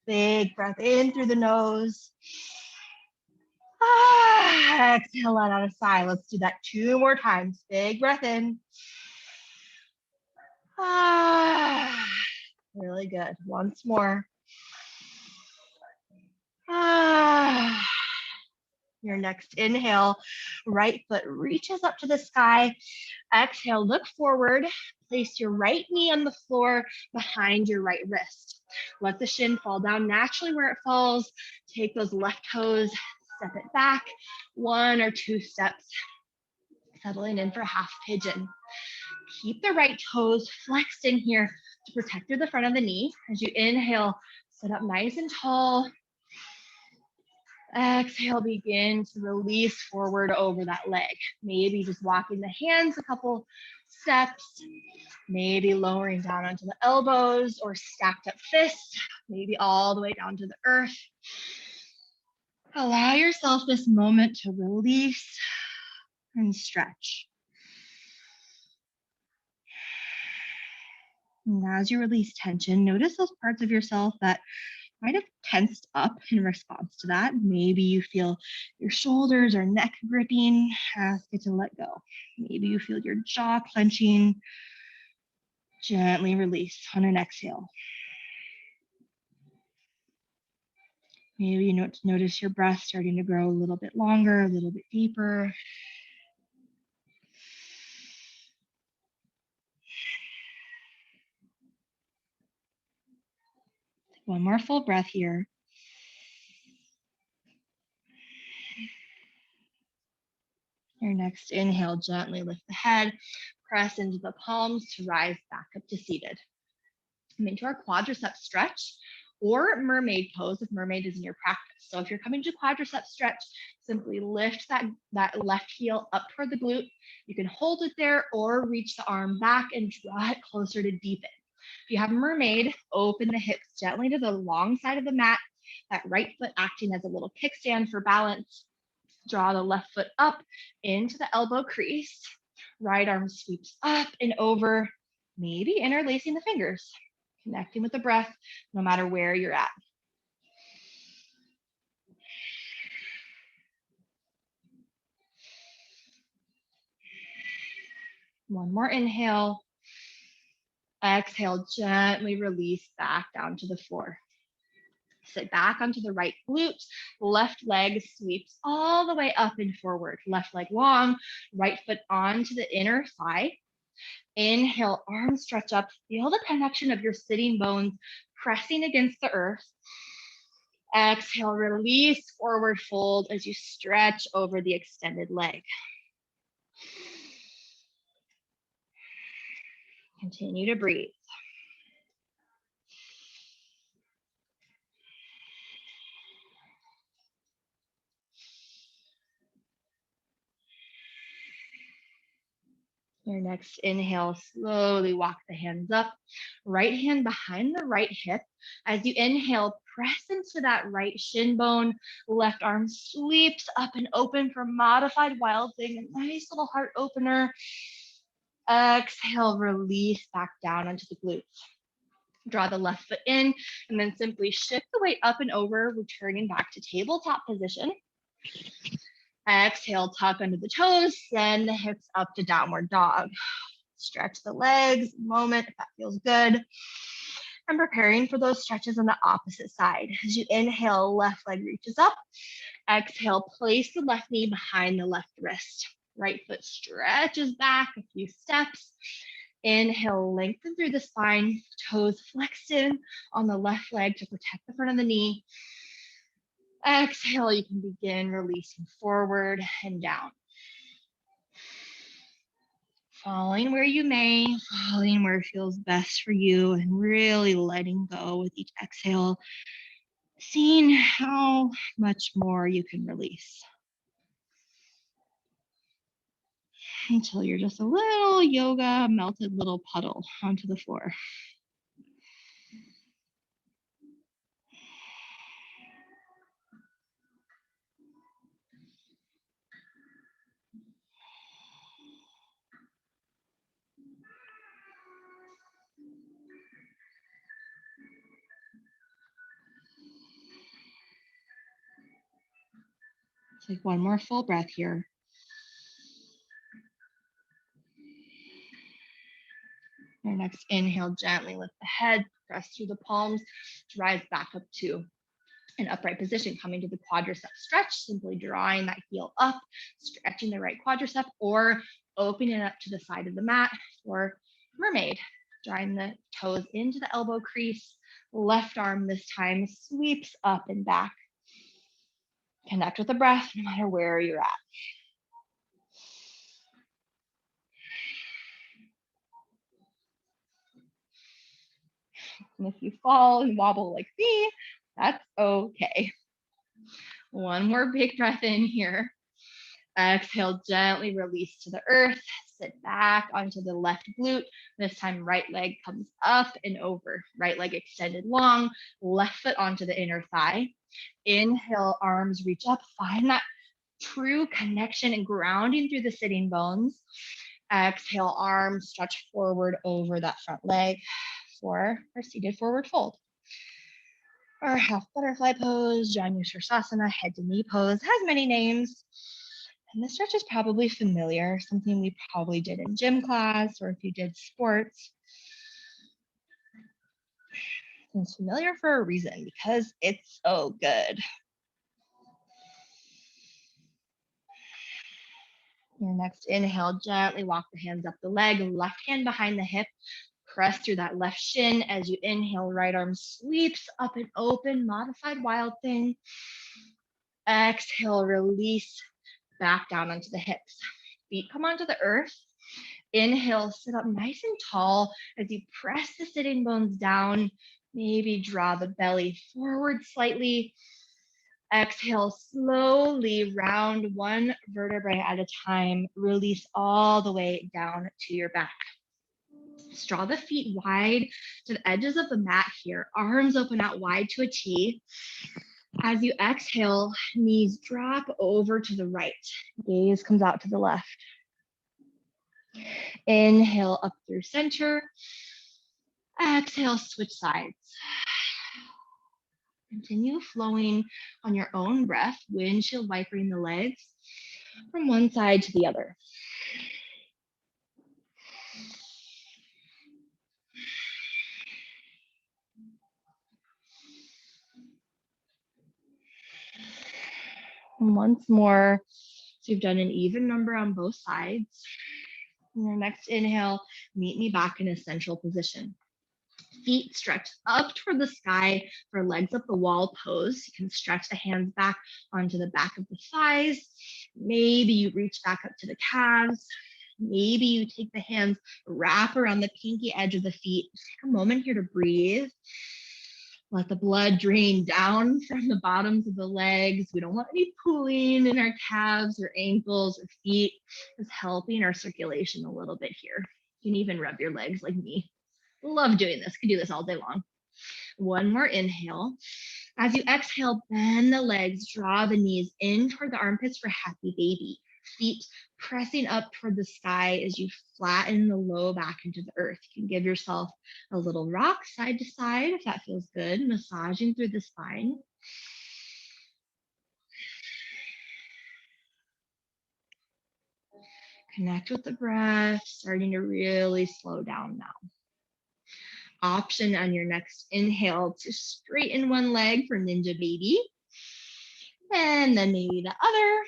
Big breath in through the nose. Exhale, let out a sigh. Let's do that 2 more times. Big breath in. Really good. Once more. Your next inhale, right foot reaches up to the sky. Exhale, look forward. Place your right knee on the floor behind your right wrist. Let the shin fall down naturally where it falls. Take those left toes, step it back, 1 or 2 steps. Settling in for half pigeon. Keep the right toes flexed in here to protect through the front of the knee. As you inhale, sit up nice and tall. Exhale, begin to release forward over that leg. Maybe just walking the hands a couple steps, maybe lowering down onto the elbows or stacked up fists, maybe all the way down to the earth. Allow yourself this moment to release, and stretch. And as you release tension, notice those parts of yourself that might have tensed up in response to that. Maybe you feel your shoulders or neck gripping. Ask it to let go. Maybe you feel your jaw clenching. Gently release on an exhale. Maybe you notice your breath starting to grow a little bit longer, a little bit deeper. One more full breath here. Your next inhale, gently lift the head, press into the palms to rise back up to seated. Come into our quadricep stretch or mermaid pose if mermaid is in your practice. So if you're coming to quadricep stretch, simply lift that left heel up toward the glute. You can hold it there or reach the arm back and draw it closer to deepen. If you have mermaid, open the hips gently to the long side of the mat, that right foot acting as a little kickstand for balance. Draw the left foot up into the elbow crease. Right arm sweeps up and over, maybe interlacing the fingers, connecting with the breath no matter where you're at. One more inhale. Exhale, gently release back down to the floor. Sit back onto the right glute. Left leg sweeps all the way up and forward. Left leg long, right foot onto the inner thigh. Inhale, arms stretch up. Feel the connection of your sitting bones pressing against the earth. Exhale, release, forward fold as you stretch over the extended leg. Continue to breathe. Your next inhale, slowly walk the hands up. Right hand behind the right hip. As you inhale, press into that right shin bone. Left arm sweeps up and open for modified wild thing. A nice little heart opener. Exhale, release back down onto the glutes. Draw the left foot in and then simply shift the weight up and over, returning back to tabletop position. Exhale, tuck under the toes, send the hips up to downward dog. Stretch the legs, moment if that feels good. And preparing for those stretches on the opposite side. As you inhale, left leg reaches up. Exhale, place the left knee behind the left wrist. Right foot stretches back a few steps. Inhale, lengthen through the spine, toes flexed in on the left leg to protect the front of the knee. Exhale, you can begin releasing forward and down. Falling where you may, falling where it feels best for you, and really letting go with each exhale, seeing how much more you can release. Until you're just a little yoga melted little puddle onto the floor. Take one more full breath here. Your next inhale, gently lift the head, press through the palms to rise back up to an upright position, coming to the quadricep stretch, simply drawing that heel up, stretching the right quadricep, or opening it up to the side of the mat for mermaid, drawing the toes into the elbow crease. Left arm this time sweeps up and back. Connect with the breath no matter where you're at. And if you fall and wobble like me, that's okay. One more big breath in here. Exhale, gently release to the earth. Sit back onto the left glute. This time, right leg comes up and over. Right leg extended long. Left foot onto the inner thigh. Inhale, arms reach up. Find that true connection and grounding through the sitting bones. Exhale, arms stretch forward over that front leg for our seated forward fold. Our half butterfly pose, Janu Sirsasana, head to knee pose, has many names. And this stretch is probably familiar, something we probably did in gym class or if you did sports. It's familiar for a reason because it's so good. Your next inhale, gently walk the hands up the leg, left hand behind the hip, press through that left shin as you inhale, right arm sweeps up and open, modified wild thing. Exhale, release back down onto the hips. Feet come onto the earth. Inhale, sit up nice and tall as you press the sitting bones down. Maybe draw the belly forward slightly. Exhale, slowly round one vertebrae at a time. Release all the way down to your back. Draw the feet wide to the edges of the mat here. Arms open out wide to a T. As you exhale, knees drop over to the right. Gaze comes out to the left. Inhale up through center. Exhale, switch sides. Continue flowing on your own breath, windshield wipering the legs from one side to the other. And once more, so you've done an even number on both sides. And your next inhale, meet me back in a central position. Feet stretch up toward the sky for legs up the wall pose. You can stretch the hands back onto the back of the thighs. Maybe you reach back up to the calves. Maybe you take the hands, wrap around the pinky edge of the feet. Take a moment here to breathe. Let the blood drain down from the bottoms of the legs. We don't want any pooling in our calves or ankles or feet. It's helping our circulation a little bit here. You can even rub your legs like me. Love doing this. Can do this all day long. One more inhale. As you exhale, bend the legs, draw the knees in toward the armpits for happy baby. Feet pressing up toward the sky as you flatten the low back into the earth. You can give yourself a little rock side to side if that feels good, massaging through the spine. Connect with the breath, starting to really slow down now. Option on your next inhale to straighten one leg for ninja baby. And then maybe the other.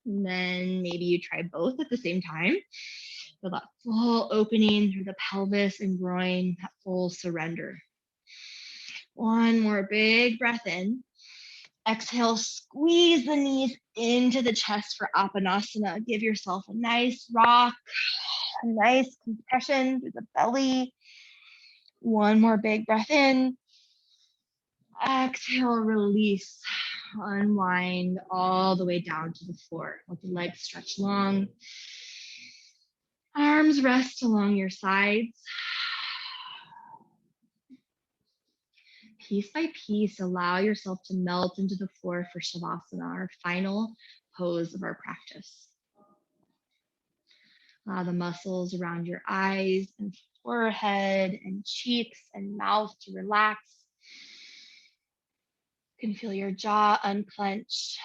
And then maybe you try both at the same time. Feel that full opening through the pelvis and groin, that full surrender. One more big breath in. Exhale, squeeze the knees into the chest for Apanasana. Give yourself a nice rock, a nice compression through the belly. One more big breath in. Exhale, release. Unwind all the way down to the floor. Let the legs stretch long. Arms rest along your sides. Piece by piece, allow yourself to melt into the floor for Shavasana, our final pose of our practice. Allow the muscles around your eyes and forehead and cheeks and mouth to relax. You can feel your jaw unclench.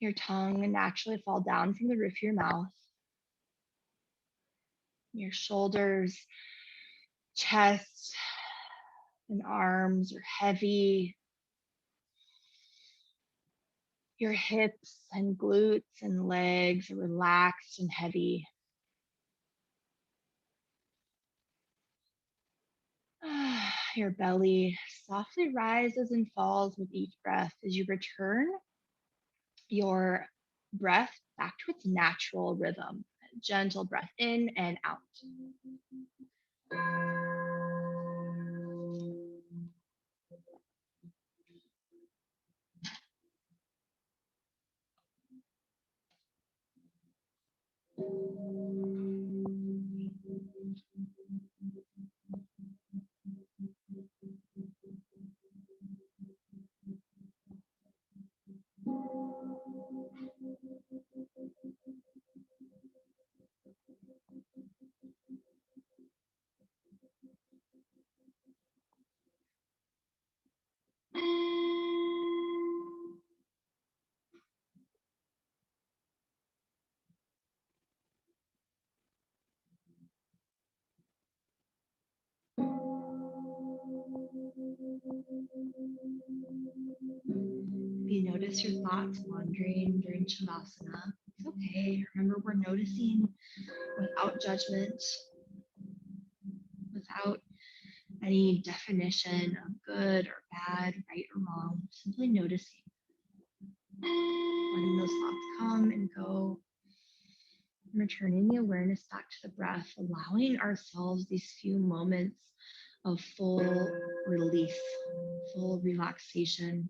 Your tongue naturally fall down from the roof of your mouth. Your shoulders, chest, and arms are heavy. Your hips and glutes and legs are relaxed and heavy. Your belly softly rises and falls with each breath as you return your breath back to its natural rhythm. A gentle breath in and out. If you notice your thoughts wandering during Shavasana, it's okay. Remember, we're noticing without judgment, without any definition of good or bad, right or wrong, simply noticing. Letting those thoughts come and go, and returning the awareness back to the breath, allowing ourselves these few moments of full release, full relaxation.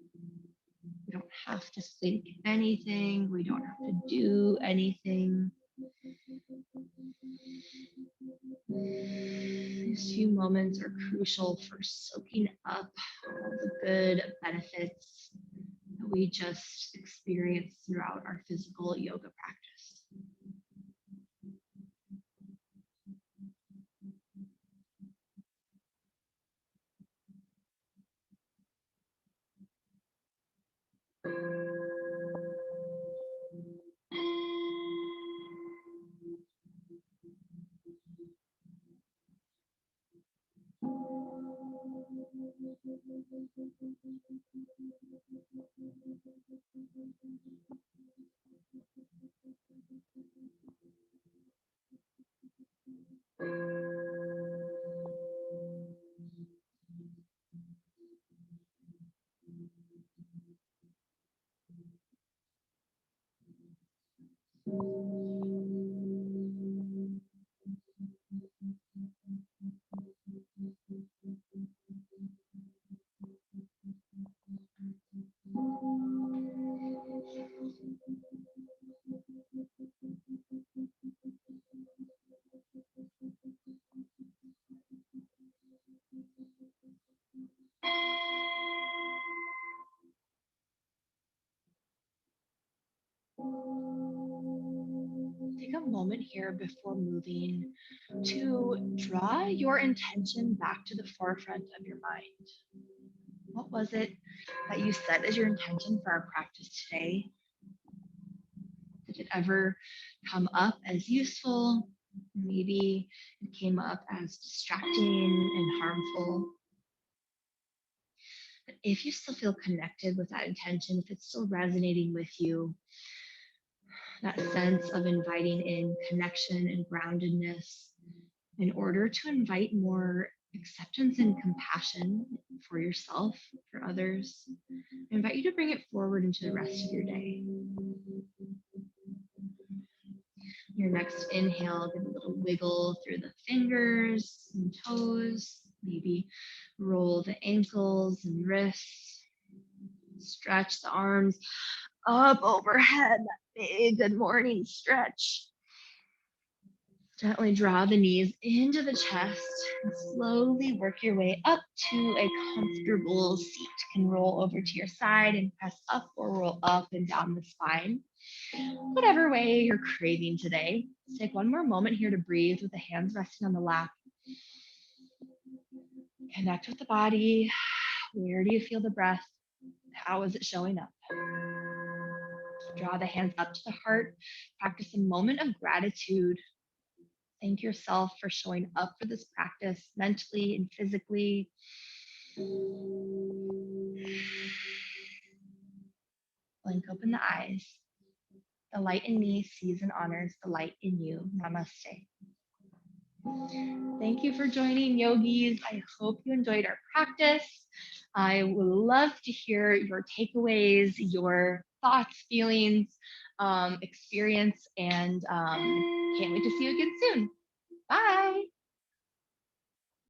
We don't have to think anything, we don't have to do anything. These few moments are crucial for soaking up all the good benefits that we just experience throughout our physical yoga practice. Take a moment here before moving to draw your intention back to the forefront of your mind. What was it that you set as your intention for our practice today? Did it ever come up as useful? Maybe it came up as distracting and harmful. But if you still feel connected with that intention, if it's still resonating with you, that sense of inviting in connection and groundedness in order to invite more acceptance and compassion for yourself, for others, I invite you to bring it forward into the rest of your day. Your next inhale, give a little wiggle through the fingers and toes, maybe roll the ankles and wrists, stretch the arms up overhead, that big good morning stretch. Gently draw the knees into the chest and slowly work your way up to a comfortable seat. You can roll over to your side and press up or roll up and down the spine. Whatever way you're craving today. Let's take one more moment here to breathe with the hands resting on the lap. Connect with the body. Where do you feel the breath? How is it showing up? Draw the hands up to the heart. Practice a moment of gratitude. Thank yourself for showing up for this practice mentally and physically. Blink open the eyes. The light in me sees and honors the light in you. Namaste. Thank you for joining, yogis. I hope you enjoyed our practice. I would love to hear your takeaways, your thoughts, feelings, experience, and can't wait to see you again soon. Bye.